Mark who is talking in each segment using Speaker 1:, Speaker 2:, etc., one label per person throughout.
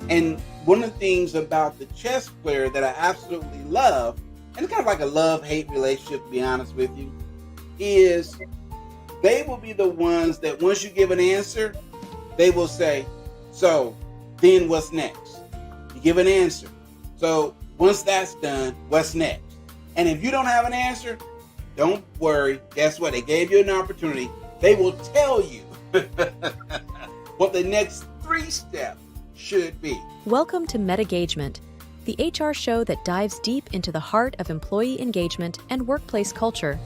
Speaker 1: And one of the things about the chess player that I absolutely love, and it's kind of like a love-hate relationship, to be honest with you, is they will be the ones that once you give an answer, they will say, so then what's next? You give an answer. So once that's done, what's next? And if you don't have an answer, don't worry. Guess what? They gave you an opportunity. They will tell you what the next 3 steps should be.
Speaker 2: Welcome to MetaGagement, the HR show that dives deep into the heart of employee engagement and workplace culture.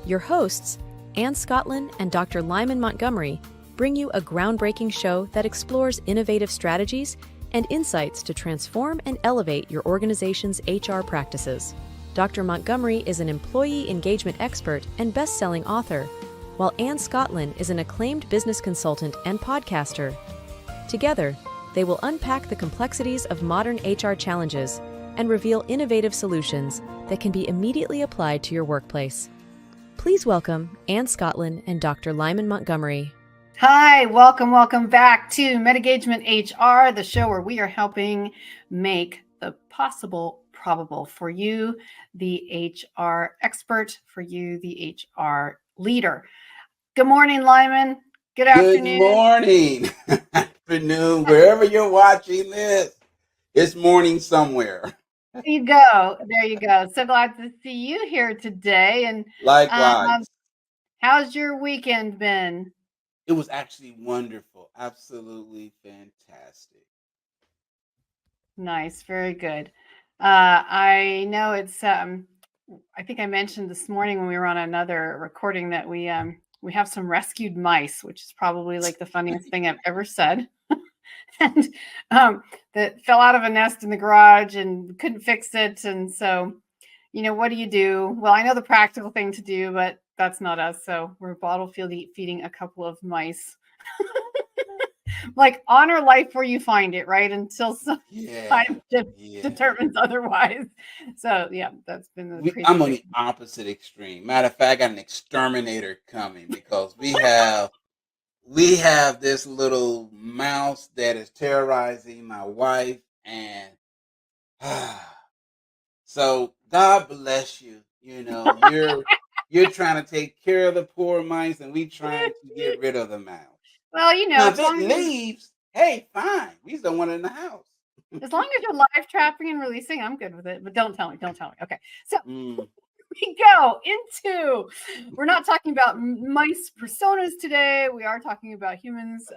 Speaker 2: Your hosts, Ann Scottlin and Dr. Lyman Montgomery, bring you a groundbreaking show that explores innovative strategies and insights to transform and elevate your organization's HR practices. Dr. Montgomery is an employee engagement expert and best-selling author, while Ann Scottlin is an acclaimed business consultant and podcaster. Together, they will unpack the complexities of modern HR challenges and reveal innovative solutions that can be immediately applied to your workplace. Please welcome Ann Scottlin and Dr. Lyman Montgomery.
Speaker 3: Hi, welcome back to MetaGagement-HR, the show where we are helping make the possible probable for you, the HR expert, for you, the HR leader. Good morning, Lyman. Good afternoon.
Speaker 1: Good morning. Afternoon, wherever you're watching this. It's morning somewhere.
Speaker 3: There you go. So glad to see you here today. And
Speaker 1: Likewise.
Speaker 3: How's your weekend been?
Speaker 1: It was actually wonderful. Absolutely fantastic.
Speaker 3: Nice. Very good. I know it's, I think I mentioned this morning when we were on another recording that we have some rescued mice, which is probably like the funniest thing I've ever said. And that fell out of a nest in the garage and couldn't fix it. And so, what do you do? Well, I know the practical thing to do, but that's not us. So we're bottle feeding a couple of mice. Like, honor life where you find it, right? Until time determines otherwise. So yeah, that's been the crazy.
Speaker 1: I'm on the opposite extreme. Matter of fact, I got an exterminator coming because we have this little mouse that is terrorizing my wife, and so God bless you. You're trying to take care of the poor mice, and we trying to get rid of the mouse.
Speaker 3: Well,
Speaker 1: now, if it leaves, hey, fine. We just don't want it in the house.
Speaker 3: As long as you're live trapping and releasing, I'm good with it. But don't tell me. Okay. So we go into, we're not talking about mice personas today. We are talking about humans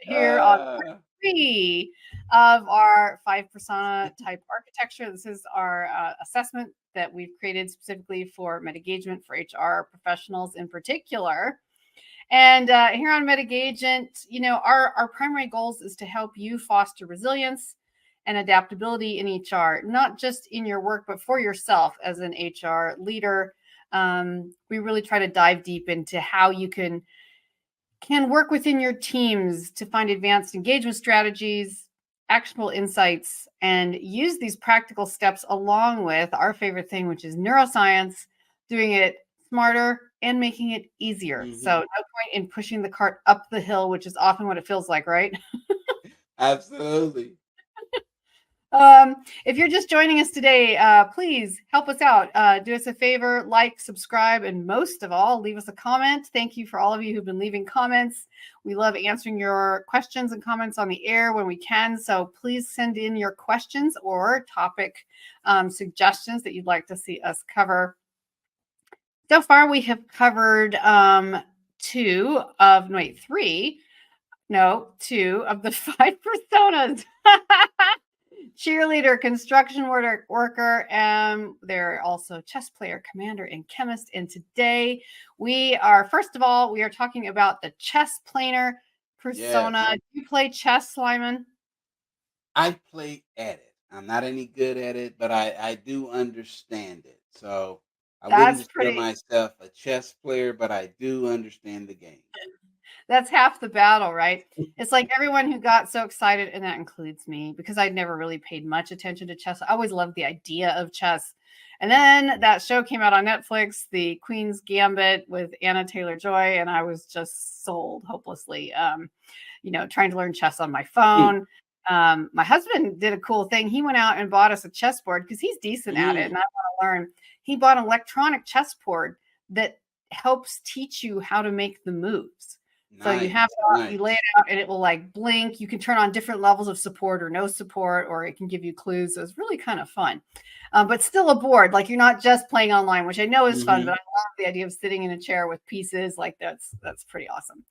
Speaker 3: here on part 3 of our 5 persona type architecture. This is our assessment that we've created specifically for MetaGagement, for HR professionals in particular. And here on MetaGagement, our primary goals is to help you foster resilience and adaptability in HR, not just in your work, but for yourself as an HR leader. We really try to dive deep into how you can work within your teams to find advanced engagement strategies, actionable insights, and use these practical steps along with our favorite thing, which is neuroscience, doing it smarter and making it easier. So no point in pushing the cart up the hill, which is often what it feels like, right?
Speaker 1: Absolutely.
Speaker 3: If you're just joining us today, please help us out. Do us a favor, like, subscribe, and most of all, leave us a comment. Thank you for all of you who've been leaving comments. We love answering your questions and comments on the air when we can. So please send in your questions or topic suggestions that you'd like to see us cover. So far, we have covered 2 of the 5 personas. Cheerleader, construction worker, and they're also chess player, commander, and chemist. And today we are talking about the chess player persona. Yes. Do you play chess, Lyman?
Speaker 1: I play at it. I'm not any good at it, but I do understand it. So I wouldn't consider myself a chess player, but I do understand the game.
Speaker 3: That's half the battle, right? It's like everyone who got so excited, and that includes me, because I'd never really paid much attention to chess. I always loved the idea of chess. And then that show came out on Netflix, The Queen's Gambit with Anna Taylor-Joy, and I was just sold hopelessly, trying to learn chess on my phone. My husband did a cool thing. He went out and bought us a chessboard because he's decent at it, and I want to learn. He bought an electronic chessboard that helps teach you how to make the moves. So you have it out, you lay it out, and it will like blink. You can turn on different levels of support or no support, or it can give you clues. So it's really kind of fun, but still a board. Like you're not just playing online, which I know is fun, but I love the idea of sitting in a chair with pieces. Like that's pretty awesome.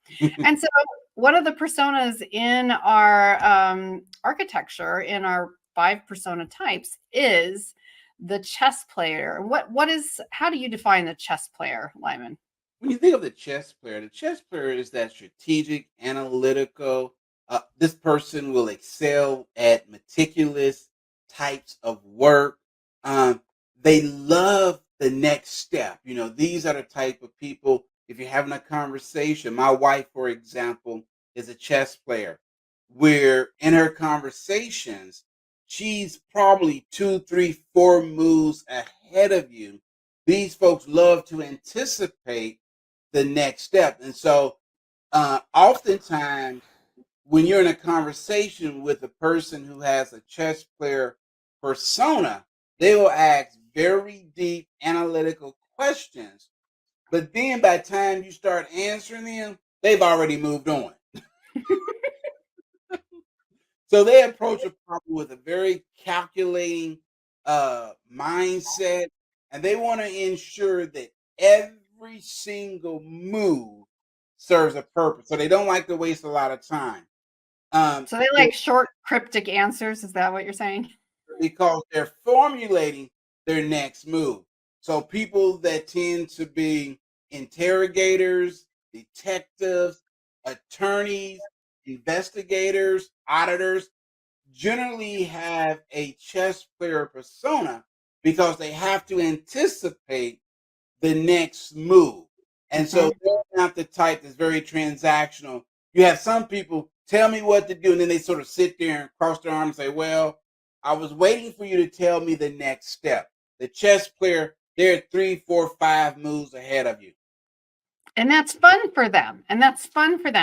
Speaker 3: And so one of the personas in our architecture, in our 5 persona types, is the chess player. How do you define the chess player, Lyman?
Speaker 1: When you think of the chess player is that strategic, analytical. This person will excel at meticulous types of work. They love the next step. These are the type of people, if you're having a conversation, my wife, for example, is a chess player, where in her conversations, she's probably 2, 3, 4 moves ahead of you. These folks love to anticipate the next step. And so oftentimes when you're in a conversation with a person who has a chess player persona, they will ask very deep analytical questions. But then by the time you start answering them, they've already moved on. So they approach a problem with a very calculating mindset, and they want to ensure that every single move serves a purpose. So they don't like to waste a lot of time.
Speaker 3: So they like short, cryptic answers. Is that what you're saying?
Speaker 1: Because they're formulating their next move. So people that tend to be interrogators, detectives, attorneys, investigators, auditors, generally have a chess player persona because they have to anticipate the next move. And so they're not the type that's very transactional. You have some people tell me what to do, and then they sort of sit there and cross their arms and say, well, I was waiting for you to tell me the next step. The chess player, they're 3, 4, 5 moves ahead of you.
Speaker 3: And that's fun for them.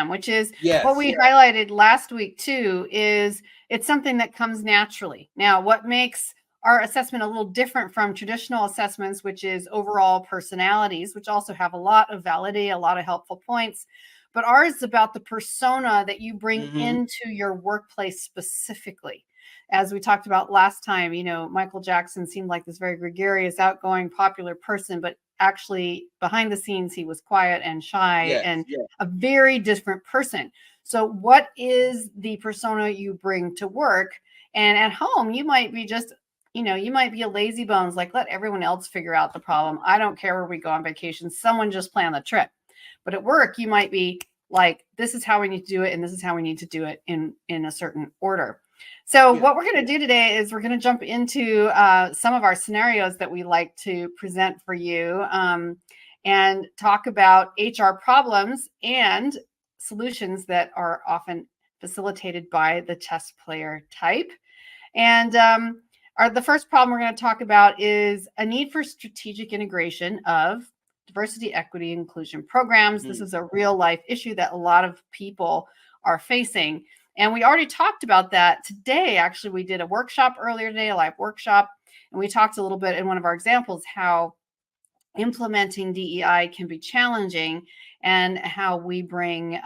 Speaker 3: Which is what we highlighted last week too, is it's something that comes naturally. Now, what makes our assessment a little different from traditional assessments, which is overall personalities, which also have a lot of validity, a lot of helpful points. But ours is about the persona that you bring into your workplace specifically. As we talked about last time, Michael Jackson seemed like this very gregarious, outgoing, popular person, but actually behind the scenes, he was quiet and shy and a very different person. So what is the persona you bring to work? And at home, you might be just, you might be a lazy bones, like let everyone else figure out the problem. I don't care where we go on vacation. Someone just plan the trip. But at work, you might be like, this is how we need to do it. And this is how we need to do it in a certain order. So what we're going to do today is we're going to jump into some of our scenarios that we like to present for you and talk about HR problems and solutions that are often facilitated by the chess player type. And the first problem we're going to talk about is a need for strategic integration of diversity, equity, inclusion programs. This is a real life issue that a lot of people are facing. And we already talked about that today. Actually, we did a workshop earlier today, a live workshop, and we talked a little bit in one of our examples how implementing DEI can be challenging and how we bring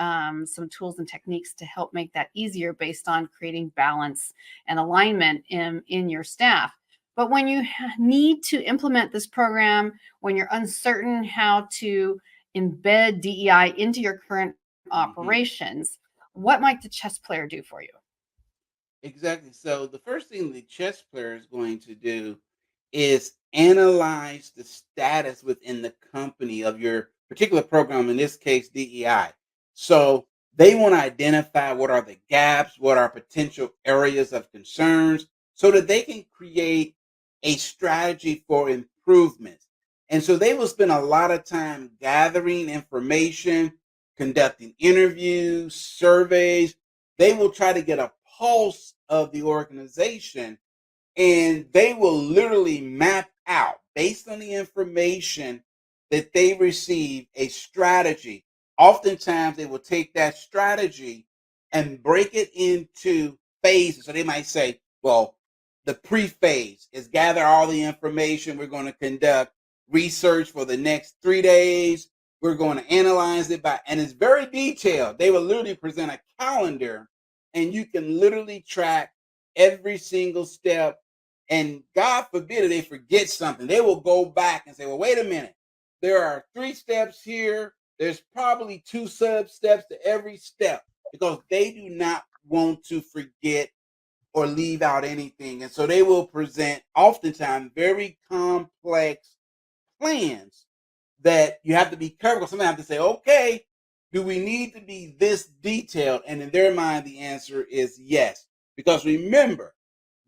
Speaker 3: some tools and techniques to help make that easier based on creating balance and alignment in your staff. But when you need to implement this program, when you're uncertain how to embed DEI into your current operations, what might the chess player do for you?
Speaker 1: Exactly. So the first thing the chess player is going to do is analyze the status within the company of your particular program, in this case, DEI. So they want to identify what are the gaps, what are potential areas of concerns, so that they can create a strategy for improvement. And so they will spend a lot of time gathering information, conducting interviews, surveys. They will try to get a pulse of the organization, and they will literally map out, based on the information that they receive, a strategy. Oftentimes, they will take that strategy and break it into phases. So they might say, well, the pre-phase is gather all the information. We're going to conduct research for the next 3 days. We're going to analyze it and it's very detailed. They will literally present a calendar and you can literally track every single step. And God forbid if they forget something, they will go back and say, well, wait a minute. There are 3 steps here. There's probably 2 sub steps to every step because they do not want to forget or leave out anything. And so they will present oftentimes very complex plans that you have to be careful. Sometimes have to say, okay, do we need to be this detailed? And in their mind, the answer is yes. Because remember,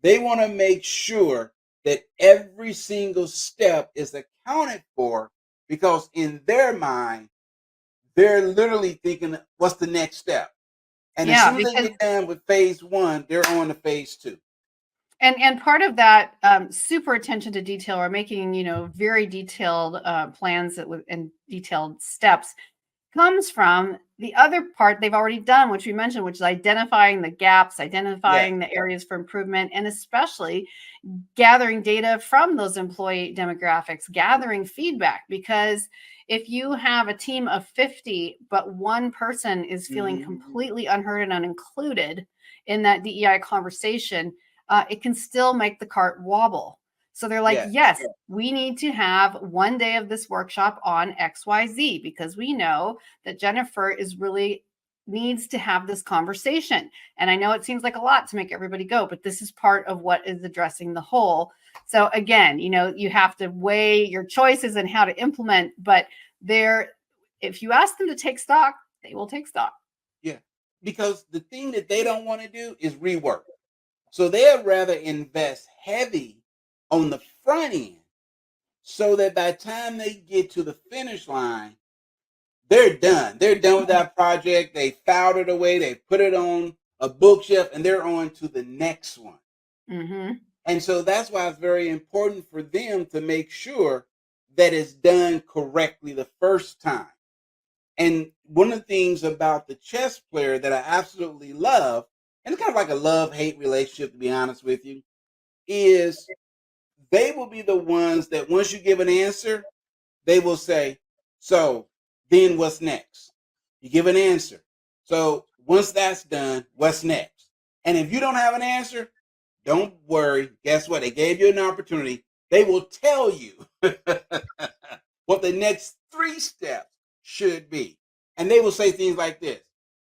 Speaker 1: they want to make sure that every single step is accounted for because in their mind, they're literally thinking, what's the next step? And as soon as they get done with phase 1, they're on to phase 2.
Speaker 3: And part of that super attention to detail or making, very detailed plans and detailed steps comes from the other part they've already done, which we mentioned, which is identifying the gaps, identifying the areas for improvement, and especially gathering data from those employee demographics, gathering feedback. Because if you have a team of 50, but one person is feeling completely unheard and unincluded in that DEI conversation, it can still make the cart wobble. So they're like, yes, we need to have 1 day of this workshop on XYZ because we know that Jennifer needs to have this conversation. And I know it seems like a lot to make everybody go, but this is part of what is addressing the whole. So again, you have to weigh your choices and how to implement, but if you ask them to take stock, they will take stock.
Speaker 1: Yeah, because the thing that they don't want to do is rework. So they'd rather invest heavy on the front end so that by the time they get to the finish line, they're done. They're done with that project. They filed it away. They put it on a bookshelf and they're on to the next one. And so that's why it's very important for them to make sure that it's done correctly the first time. And one of the things about the chess player that I absolutely love, and it's kind of like a love-hate relationship, to be honest with you, is they will be the ones that once you give an answer, they will say, so then what's next? You give an answer. So once that's done, what's next? And if you don't have an answer, don't worry. Guess what? They gave you an opportunity. They will tell you what the next 3 steps should be. And they will say things like this.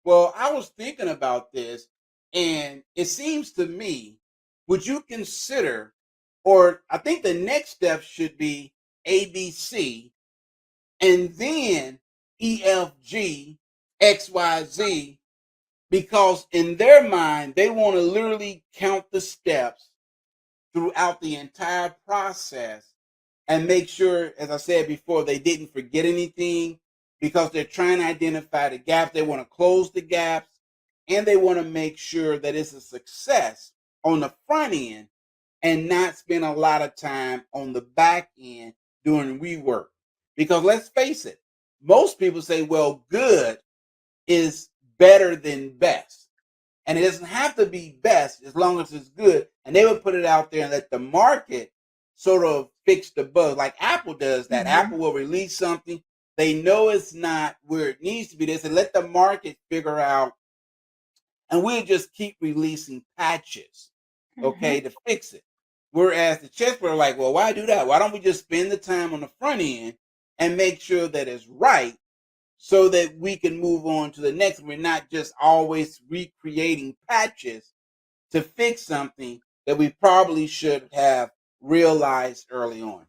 Speaker 1: Well, I was thinking about this, and it seems to me, would you consider, or I think the next step should be ABC, and then EFG, XYZ, because in their mind, they want to literally count the steps throughout the entire process and make sure, as I said before, they didn't forget anything because they're trying to identify the gaps. They want to close the gaps and they want to make sure that it's a success on the front end and not spend a lot of time on the back end doing rework. Because let's face it, most people say, well, good is better than best. And it doesn't have to be best as long as it's good. And they would put it out there and let the market sort of fix the bug. Like Apple does that. Apple will release something. They know it's not where it needs to be. They say, let the market figure out. And we'll just keep releasing patches, okay, to fix it. Whereas the chess players are like, well, why do that? Why don't we just spend the time on the front end and make sure that it's right so that we can move on to the next? We're not just always recreating patches to fix something that we probably should have realized early on.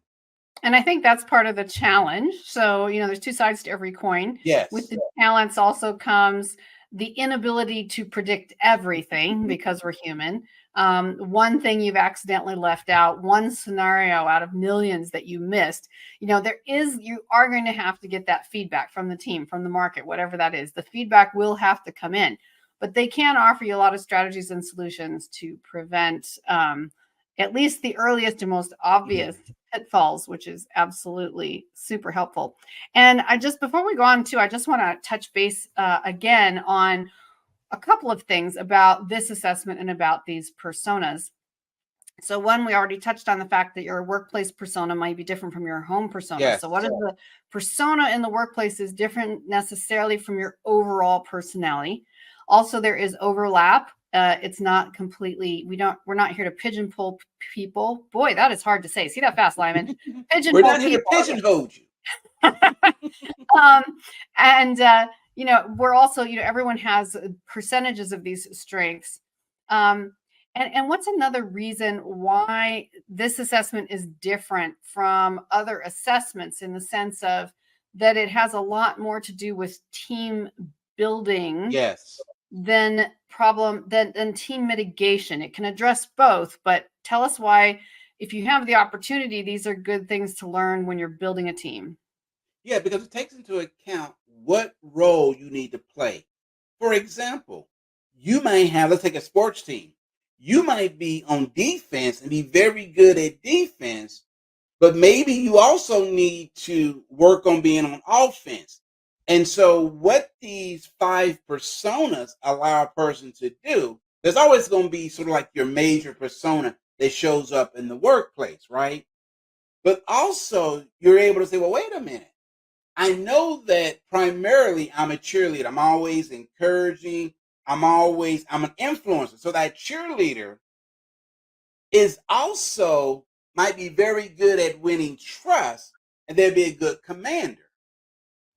Speaker 3: And I think that's part of the challenge. So, there's 2 sides to every coin.
Speaker 1: Yes.
Speaker 3: With the talents also comes the inability to predict everything because we're human. One thing you've accidentally left out, one scenario out of millions that you missed, you are going to have to get that feedback from the team, from the market, whatever that is. The feedback will have to come in, but they can offer you a lot of strategies and solutions to prevent at least the earliest and most obvious pitfalls, which is absolutely super helpful. And before we go on I just want to touch base again on a couple of things about this assessment and about these personas. So one, we already touched on the fact that your workplace persona might be different from your home persona.
Speaker 1: Yes.
Speaker 3: So what is the persona in the workplace is different necessarily from your overall personality. Also, there is overlap. It's not completely, we're not here to pigeonhole people. Boy, that is hard to say. See that fast, Lyman?
Speaker 1: We're not here to pigeonhole you.
Speaker 3: We're also, everyone has percentages of these strengths. And what's another reason why this assessment is different from other assessments in the sense of that it has a lot more to do with team building than team mitigation? It can address both, but tell us why, if you have the opportunity, these are good things to learn when you're building a team.
Speaker 1: Yeah, because it takes into account what role you need to play. For example, you might have, let's take a sports team. You might be on defense and be very good at defense, but maybe you also need to work on being on offense. And so what these 5 personas allow a person to do, there's always going to be sort of like your major persona that shows up in the workplace, right? But also you're able to say, well, wait a minute. I know that primarily I'm a cheerleader. I'm always encouraging. I'm an influencer. So that cheerleader is also might be very good at winning trust, and they'll be a good commander.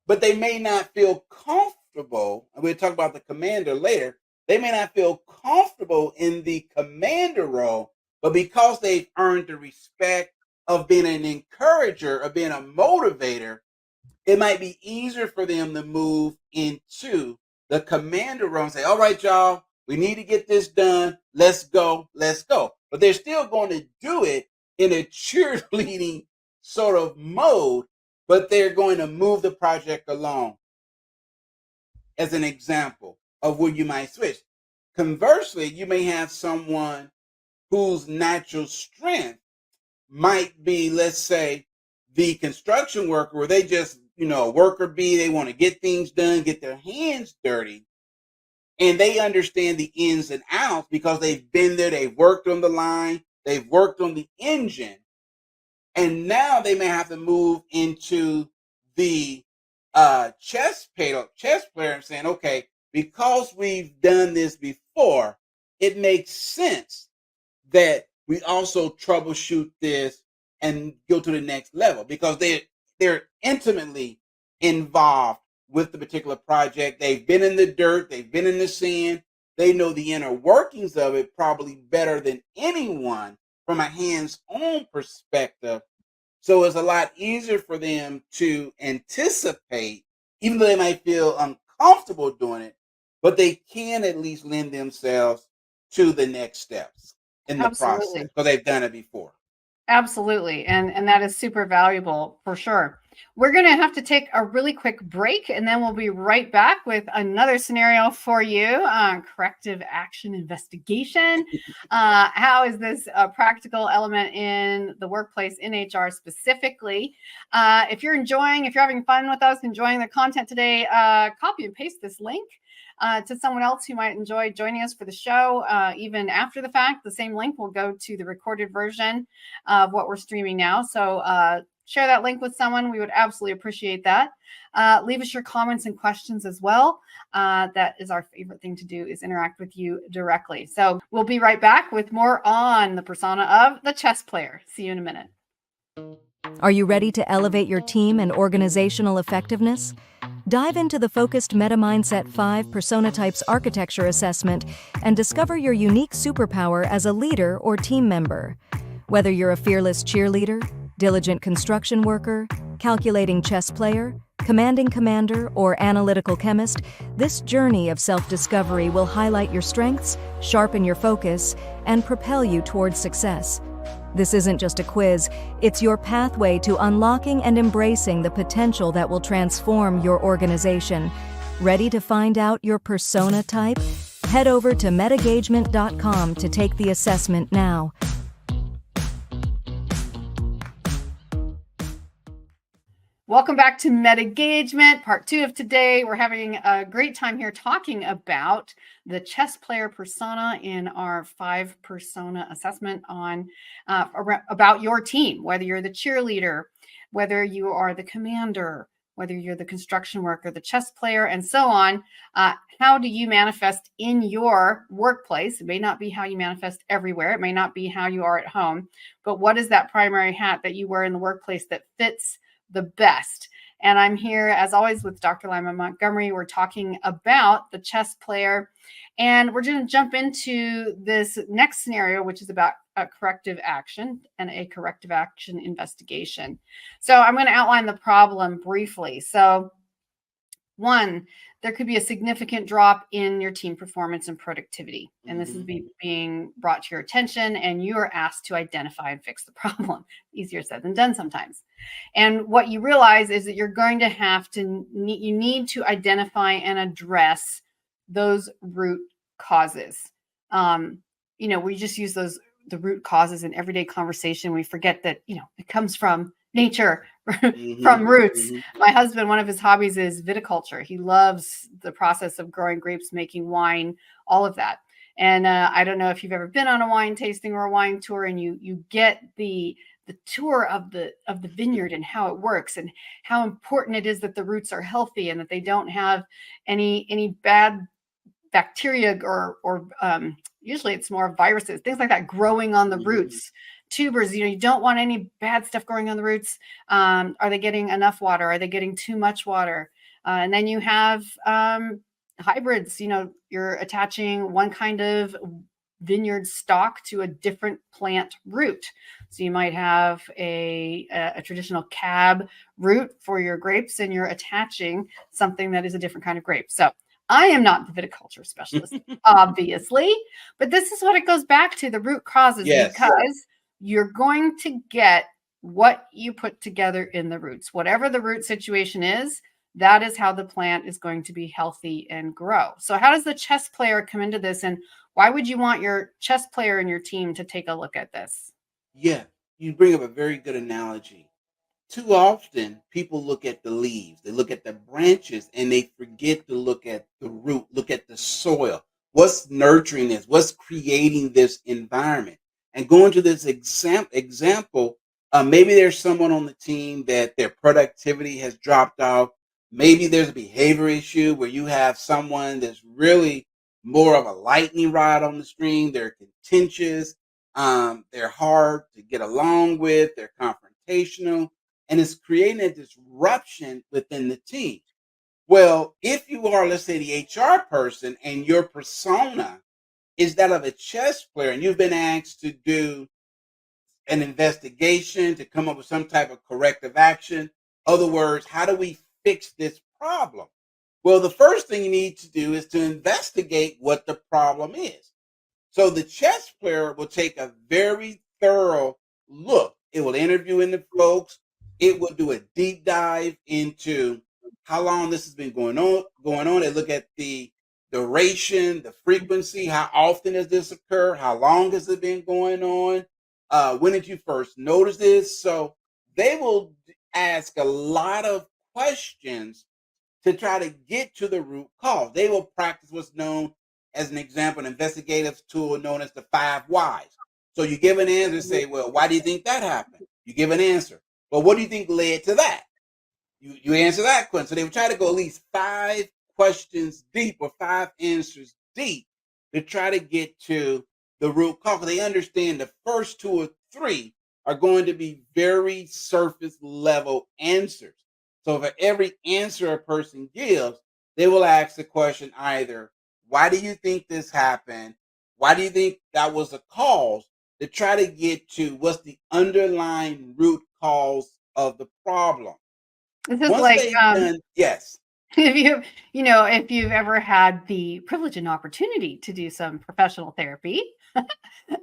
Speaker 1: But they may not feel comfortable, and we'll talk about the commander later, they may not feel comfortable in the commander role, but because they've earned the respect of being an encourager, of being a motivator, it might be easier for them to move into the commander role and say, all right, y'all, we need to get this done. Let's go. But they're still going to do it in a cheerleading sort of mode, but they're going to move the project along as an example of where you might switch. Conversely, you may have someone whose natural strength might be, let's say, the construction worker, where they just, worker bee, they want to get things done, get their hands dirty, and they understand the ins and outs because they've been there, they've worked on the line, they've worked on the engine, and now they may have to move into the chess player and saying, okay, because we've done this before, it makes sense that we also troubleshoot this and go to the next level because they're intimately involved with the particular project. They've been in the dirt, they've been in the sand, they know the inner workings of it probably better than anyone from a hands-on perspective. So it's a lot easier for them to anticipate, even though they might feel uncomfortable doing it, but they can at least lend themselves to the next steps in the process because they've done it before.
Speaker 3: Absolutely. And that is super valuable for sure. We're going to have to take a really quick break, and then we'll be right back with another scenario for you on corrective action investigation. How is this a practical element in the workplace in HR specifically? If you're having fun with us, enjoying the content today, copy and paste this link to someone else who might enjoy joining us for the show. Even after the fact, the same link will go to the recorded version of what we're streaming now. So share that link with someone. We would absolutely appreciate that. Leave us your comments and questions as well. That is our favorite thing to do, is interact with you directly. So we'll be right back with more on the persona of the chess player. See you in a minute.
Speaker 2: Are you ready to elevate your team and organizational effectiveness? Dive into the focused MetaMindset 5 Persona Types Architecture Assessment and discover your unique superpower as a leader or team member. Whether you're a fearless cheerleader, diligent construction worker, calculating chess player, commanding commander, or analytical chemist, this journey of self-discovery will highlight your strengths, sharpen your focus, and propel you towards success. This isn't just a quiz, it's your pathway to unlocking and embracing the potential that will transform your organization. Ready to find out your persona type? Head over to MetaGagement.com to take the assessment now.
Speaker 3: Welcome back to MetaGagement, part 2 of today. We're having a great time here talking about the chess player persona in our 5 persona assessment on about your team, whether you're the cheerleader, whether you are the commander, whether you're the construction worker, the chess player, and so on. How do you manifest in your workplace? It may not be how you manifest everywhere. It may not be how you are at home, but what is that primary hat that you wear in the workplace that fits the best? And I'm here, as always, with Dr. Lyman Montgomery. We're talking about the chess player, and we're going to jump into this next scenario, which is about a corrective action and a corrective action investigation. So I'm going to outline the problem briefly. So 1, there could be a significant drop in your team performance and productivity. And this is being brought to your attention, and you are asked to identify and fix the problem. Easier said than done sometimes. And what you realize is that you're going to have to, you need to identify and address those root causes. We just use the root causes in everyday conversation. We forget that, it comes from nature, from roots. My husband, one of his hobbies is viticulture. He loves the process of growing grapes, making wine, all of that. And I don't know if you've ever been on a wine tasting or a wine tour, and you get the tour of the vineyard and how it works and how important it is that the roots are healthy and that they don't have any bad bacteria or usually it's more viruses, things like that, growing on the roots. Tubers, you don't want any bad stuff growing on the roots. Are they getting enough water? Are they getting too much water? And then you have hybrids. You're attaching one kind of vineyard stock to a different plant root. So you might have a traditional cab root for your grapes, and you're attaching something that is a different kind of grape. So I am not the viticulture specialist, obviously, but this is what it goes back to, the root causes, because you're going to get what you put together in the roots. Whatever the root situation is, that is how the plant is going to be healthy and grow. So how does the chess player come into this, and why would you want your chess player and your team to take a look at this?
Speaker 1: Yeah, you bring up a very good analogy. Too often, people look at the leaves, they look at the branches, and they forget to look at the root, look at the soil. What's nurturing this? What's creating this environment? And going to this example, maybe there's someone on the team that their productivity has dropped off. Maybe there's a behavior issue where you have someone that's really more of a lightning rod on the string. They're contentious. They're hard to get along with. They're confrontational, and it's creating a disruption within the team. Well, if you are, let's say, the HR person and your persona is that of a chess player, and you've been asked to do an investigation to come up with some type of corrective action. Other words, how do we fix this problem? Well, the first thing you need to do is to investigate what the problem is. So the chess player will take a very thorough look. It will interview in the folks. It will do a deep dive into how long this has been going on. They look at the duration, the frequency, how often does this occur? How long has it been going on? When did you first notice this? So they will ask a lot of questions to try to get to the root cause. They will practice what's known as an example, an investigative tool known as the 5 whys. So you give an answer and say, well, why do you think that happened? You give an answer. Well, what do you think led to that? You answer that question. So they would try to go at least 5 questions deep or 5 answers deep to try to get to the root cause. They understand the first 2 or 3 are going to be very surface level answers. So for every answer a person gives, they will ask the question either, why do you think this happened? Why do you think that was a cause? To try to get to what's the underlying root cause of the problem.
Speaker 3: This is
Speaker 1: Once
Speaker 3: like
Speaker 1: they've done, yes.
Speaker 3: if you've ever had the privilege and opportunity to do some professional therapy,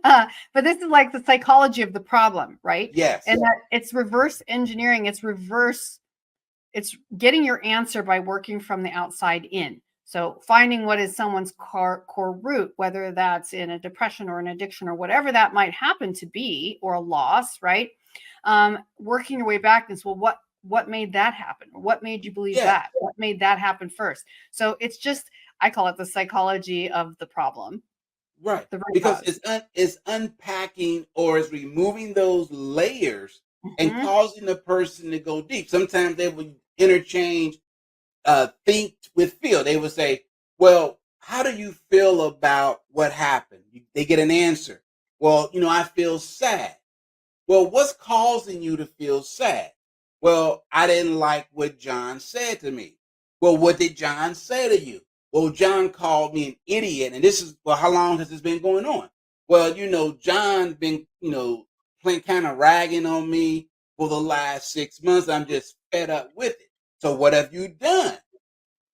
Speaker 3: but this is like the psychology of the problem, right?
Speaker 1: Yes.
Speaker 3: And that it's reverse engineering. It's getting your answer by working from the outside in. So finding what is someone's core root, whether that's in a depression or an addiction or whatever that might happen to be, or a loss, right? Working your way back is, well, what made that happen? What made you believe
Speaker 1: Yeah.
Speaker 3: that? What made that happen first? So it's just, I call it the psychology of the problem.
Speaker 1: Right.
Speaker 3: The root
Speaker 1: Because
Speaker 3: cause.
Speaker 1: it's unpacking or it's removing those layers and
Speaker 3: Mhm.
Speaker 1: causing the person to go deep. Sometimes they will interchange think with feel. They would say, well, how do you feel about what happened? They get an answer. Well, I feel sad. Well, what's causing you to feel sad? Well, I didn't like what John said to me. Well, what did John say to you? Well, John called me an idiot. And this is, well, how long has this been going on? Well, John been, playing kind of ragging on me for the last 6 months. I'm just fed up with it. So what have you done?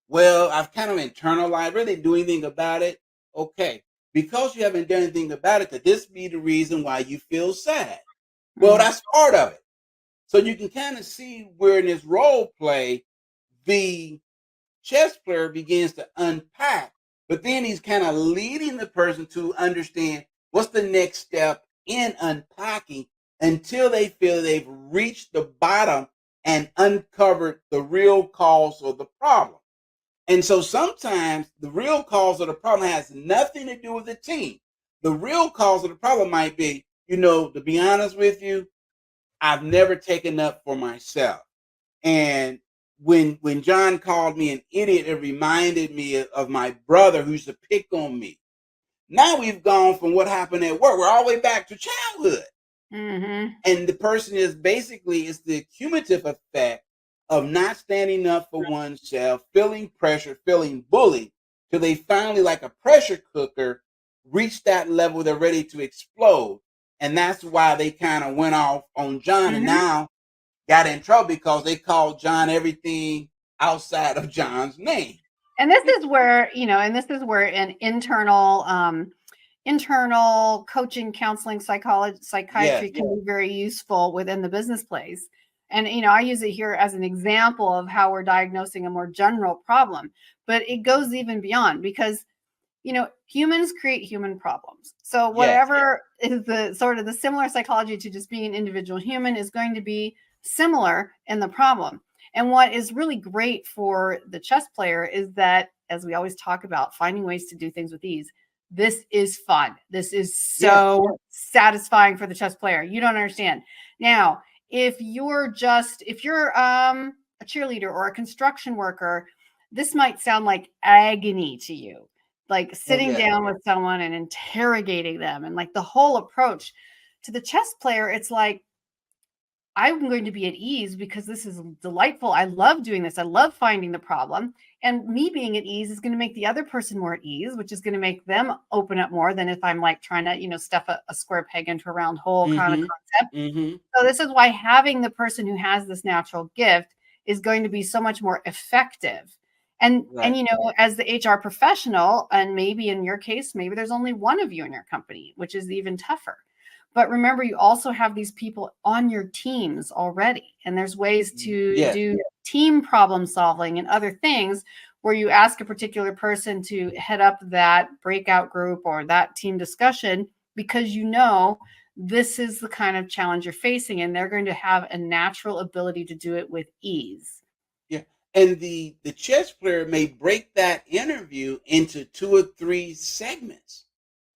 Speaker 1: Well, I've kind of internalized, really do anything about it. Okay. Because you haven't done anything about it, could this be the reason why you feel sad? Well,
Speaker 3: Mhm.
Speaker 1: that's part of it. So you can kind of see where in this role play, the chess player begins to unpack, but then he's kind of leading the person to understand what's the next step in unpacking until they feel they've reached the bottom and uncovered the real cause of the problem. And so sometimes the real cause of the problem has nothing to do with the team. The real cause of the problem might be, to be honest with you, I've never taken up for myself. And when John called me an idiot, it reminded me of my brother who used to pick on me. Now we've gone from what happened at work. We're all the way back to childhood.
Speaker 3: Mhm.
Speaker 1: And the person is basically, it's the cumulative effect of not standing up for oneself, feeling pressure, feeling bullied, till they finally, like a pressure cooker, reach that level they're ready to explode. And that's why they kind of went off on John and
Speaker 3: Mhm.
Speaker 1: now got in trouble because they called John everything outside of John's name.
Speaker 3: And this is where, an internal coaching, counseling,
Speaker 1: Yes.
Speaker 3: psychiatry can be very useful within the business place. And I use it here as an example of how we're diagnosing a more general problem, but it goes even beyond because humans create human problems. So
Speaker 1: Yes.
Speaker 3: whatever is the sort of the similar psychology to just being an individual human is going to be similar in the problem. And what is really great for the chess player is that, as we always talk about, finding ways to do things with ease. This is fun. This is
Speaker 1: Yes.
Speaker 3: so satisfying for the chess player. You don't understand. Now, if you're a cheerleader or a construction worker, this might sound like agony to you, like
Speaker 1: Oh,
Speaker 3: sitting
Speaker 1: yes.
Speaker 3: down with someone and interrogating them, and like the whole approach. To the chess player, it's like, I'm going to be at ease because this is delightful. I love doing this. I love finding the problem. And me being at ease is going to make the other person more at ease, which is going to make them open up more than if I'm like trying to, stuff a square peg into a round hole kind of
Speaker 1: Mm-hmm.
Speaker 3: concept.
Speaker 1: Mm-hmm.
Speaker 3: So this is why having the person who has this natural gift is going to be so much more effective. And
Speaker 1: Right.
Speaker 3: as the HR professional, and maybe in your case, maybe there's only one of you in your company, which is even tougher. But remember, you also have these people on your teams already. And there's ways to
Speaker 1: Yes.
Speaker 3: do team problem solving and other things where you ask a particular person to head up that breakout group or that team discussion because this is the kind of challenge you're facing, and they're going to have a natural ability to do it with ease.
Speaker 1: Yeah. And the chess player may break that interview into 2 or 3 segments.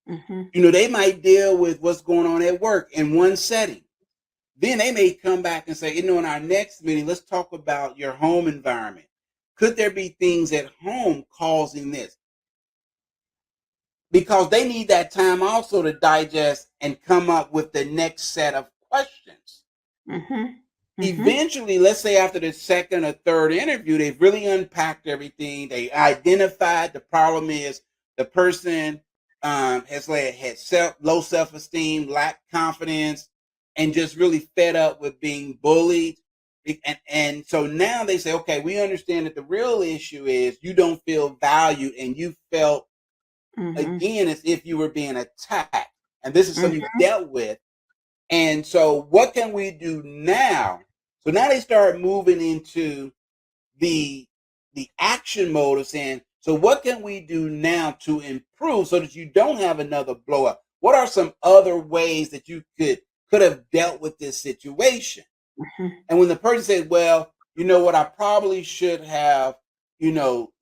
Speaker 3: Mhm.
Speaker 1: They might deal with what's going on at work in one setting. Then they may come back and say, in our next meeting, let's talk about your home environment. Could there be things at home causing this? Because they need that time also to digest and come up with the next set of questions.
Speaker 3: Mhm. Mhm.
Speaker 1: Eventually, let's say after the second or third interview, they've really unpacked everything. They identified the problem is the person had low self-esteem, lacked confidence, and just really fed up with being bullied. And so now they say, okay, we understand that the real issue is you don't feel valued and you felt
Speaker 3: Mhm.
Speaker 1: again as if you were being attacked. And this is something you've
Speaker 3: Mhm.
Speaker 1: dealt with. And so what can we do now? So now they start moving into the action mode of saying, so what can we do now to improve so that you don't have another blow up? What are some other ways that you could have dealt with this situation? And when the person says, well, you know what, I probably should have,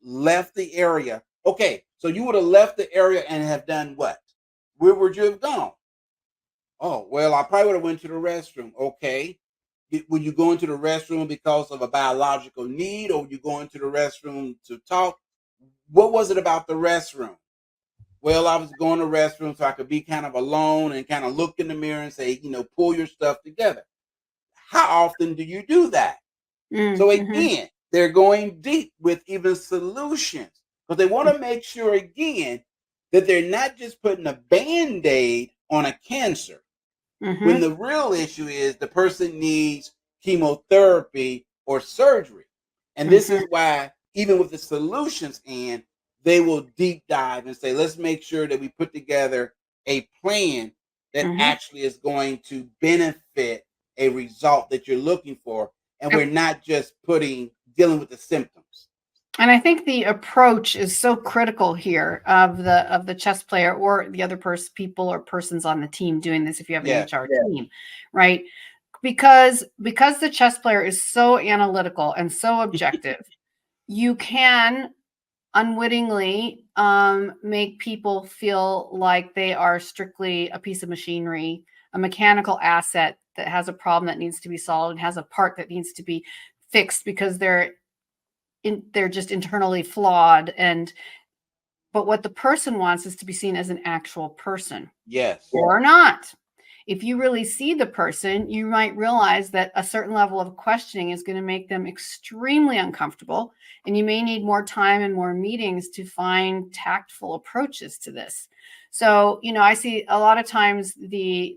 Speaker 1: left the area. Okay, so you would have left the area and have done what? Where would you have gone? Oh, well, I probably would have went to the restroom. Okay. Were you going to the restroom because of a biological need, or were you going to the restroom to talk? What was it about the restroom? Well, I was going to the restroom so I could be kind of alone and kind of look in the mirror and say, pull your stuff together. How often do you do that? So again, they're going deep with even solutions, because they want to make sure, again, that they're not just putting a Band-Aid on a cancer, when the real issue is the person needs chemotherapy or surgery. And this is why, even with the solutions in, they will deep dive and say, let's make sure that we put together a plan that actually is going to benefit a result that you're looking for. And we're not just dealing with the symptoms.
Speaker 3: And I think the approach is so critical here of the chess player or the other people or persons on the team doing this, if you have an HR team, right? Because the chess player is so analytical and so objective, you can unwittingly make people feel like they are strictly a piece of machinery, a mechanical asset that has a problem that needs to be solved and has a part that needs to be fixed because they're just internally flawed. But what the person wants is to be seen as an actual person.
Speaker 1: Yes.
Speaker 3: Or not. If you really see the person, you might realize that a certain level of questioning is going to make them extremely uncomfortable, and you may need more time and more meetings to find tactful approaches to this. So, I see a lot of times the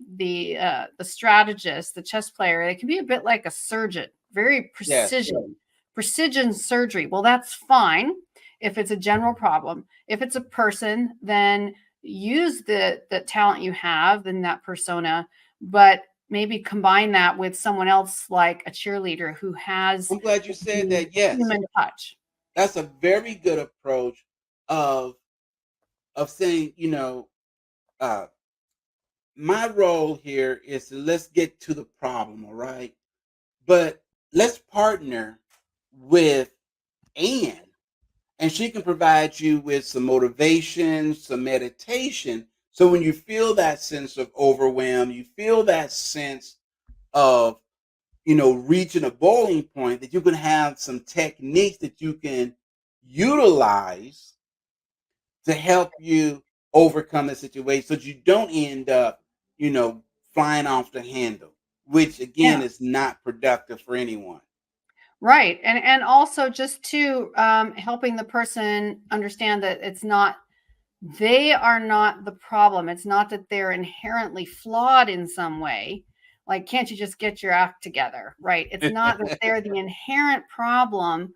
Speaker 3: strategist, the chess player, they can be a bit like a surgeon, very precision surgery. Well, that's fine if it's a general problem. If it's a person, then use the talent you have in that persona, but maybe combine that with someone else like a cheerleader who has.
Speaker 1: I'm glad you said that. Yes,
Speaker 3: human touch.
Speaker 1: That's a very good approach of saying, my role here is to let's get to the problem, all right? But let's partner with Anne, and she can provide you with some motivation, some meditation. So when you feel that sense of overwhelm, you feel that sense of, reaching a boiling point, that you can have some techniques that you can utilize to help you overcome the situation so that you don't end up, flying off the handle, which again is not productive for anyone.
Speaker 3: Right. And also just to helping the person understand that they are not the problem. It's not that they're inherently flawed in some way. Like, can't you just get your act together? Right. It's not that they're the inherent problem.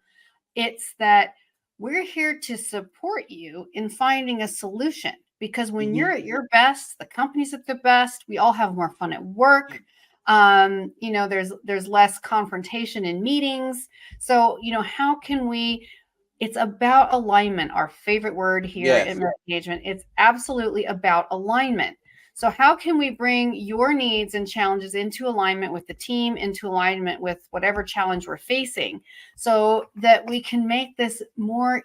Speaker 3: It's that we're here to support you in finding a solution, because when you're at your best, the company's at their best, we all have more fun at work. There's less confrontation in meetings. So, how can we, it's about alignment, our favorite word here at MetaGagement. It's absolutely about alignment. So how can we bring your needs and challenges into alignment with the team, into alignment with whatever challenge we're facing, so that we can make this more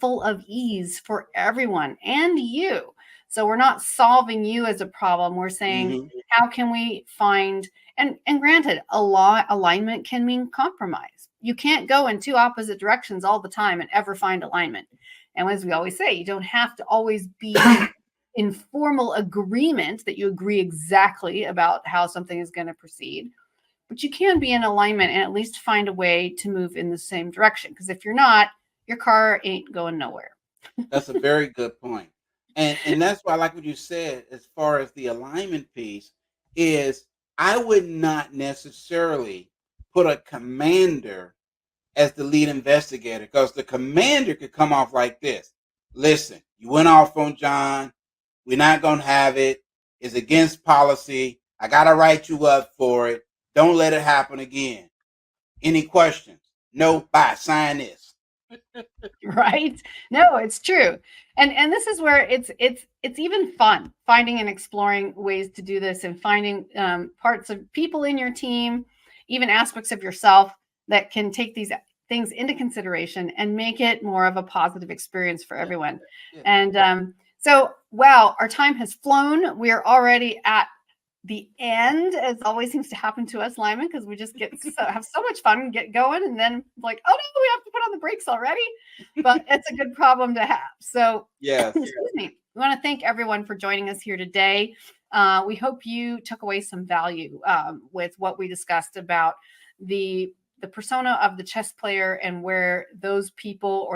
Speaker 3: full of ease for everyone and you? So we're not solving you as a problem. We're saying, how can we find, and granted, alignment can mean compromise. You can't go in two opposite directions all the time and ever find alignment. And as we always say, you don't have to always be in formal agreement that you agree exactly about how something is going to proceed, but you can be in alignment and at least find a way to move in the same direction. Because if you're not, your car ain't going nowhere.
Speaker 1: That's a very good point. And that's why I like what you said as far as the alignment piece is, I would not necessarily put a commander as the lead investigator, because the commander could come off like this. Listen, you went off on John. We're not going to have it. It's against policy. I got to write you up for it. Don't let it happen again. Any questions? No, bye. Sign this.
Speaker 3: Right? No, it's true. And this is where it's even fun finding and exploring ways to do this, and finding parts of people in your team even aspects of yourself that can take these things into consideration and make it more of a positive experience for everyone.
Speaker 1: Yeah.
Speaker 3: And so, wow, our time has flown. We are already at the end, as always seems to happen to us, Lyman, because we just have so much fun and get going, and then like, oh no, we have to put on the brakes already. But it's a good problem to have. So,
Speaker 1: Yes.
Speaker 3: excuse me. We want to thank everyone for joining us here today. We hope you took away some value with what we discussed about the persona of the chess player and where those people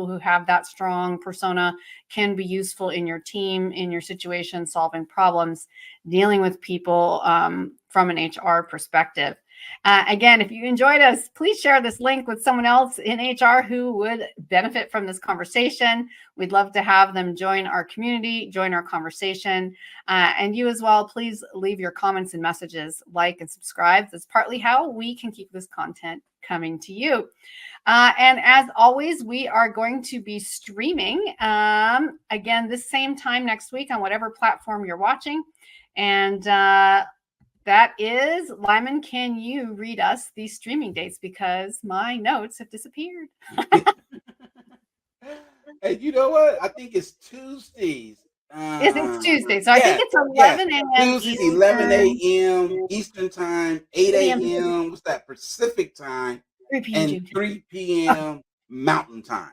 Speaker 3: who have that strong persona can be useful in your team, in your situation, solving problems, dealing with people from an HR perspective. Again, if you enjoyed us, please share this link with someone else in HR who would benefit from this conversation. We'd love to have them join our community, join our conversation. And you as well, please leave your comments and messages, like and subscribe. That's partly how we can keep this content coming to you. And as always, we are going to be streaming again this same time next week on whatever platform you're watching. And that is, Lyman, can you read us these streaming dates? Because my notes have disappeared.
Speaker 1: Hey, you know what? I think it's Tuesdays.
Speaker 3: It's Tuesday. So I think it's 11 a.m.
Speaker 1: Tuesdays, 11 a.m. Eastern time, 8 a.m. What's that? Pacific time.
Speaker 3: 3 p.m.
Speaker 1: And 3 p.m. Mountain time.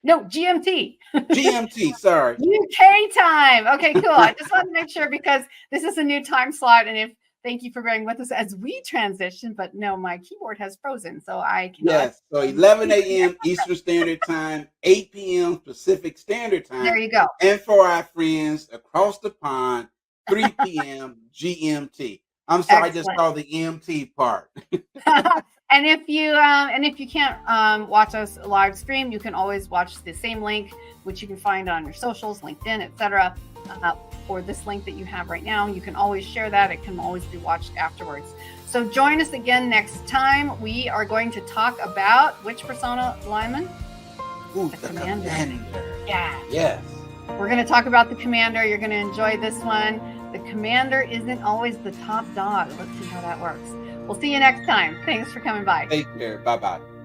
Speaker 3: No, GMT.
Speaker 1: GMT, sorry.
Speaker 3: UK time. Okay, cool. I just want to make sure because this is a new time slot. And thank you for bearing with us as we transition, but no, my keyboard has frozen, so I cannot.
Speaker 1: Yes, so 11 a.m. Eastern Standard Time, 8 p.m. Pacific Standard Time.
Speaker 3: There you go.
Speaker 1: And for our friends across the pond, 3 p.m. GMT. I'm sorry, I just saw the EMT part.
Speaker 3: And if you can't watch us live stream, you can always watch the same link, which you can find on your socials, LinkedIn, etc. Or this link that you have right now. You can always share that. It can always be watched afterwards. So join us again next time. We are going to talk about which persona, Lyman?
Speaker 1: Ooh, the commander.
Speaker 3: Yeah.
Speaker 1: Yes.
Speaker 3: We're going to talk about the commander. You're going to enjoy this one. The commander isn't always the top dog. Let's see how that works. We'll see you next time. Thanks for coming by.
Speaker 1: Take care. Bye-bye.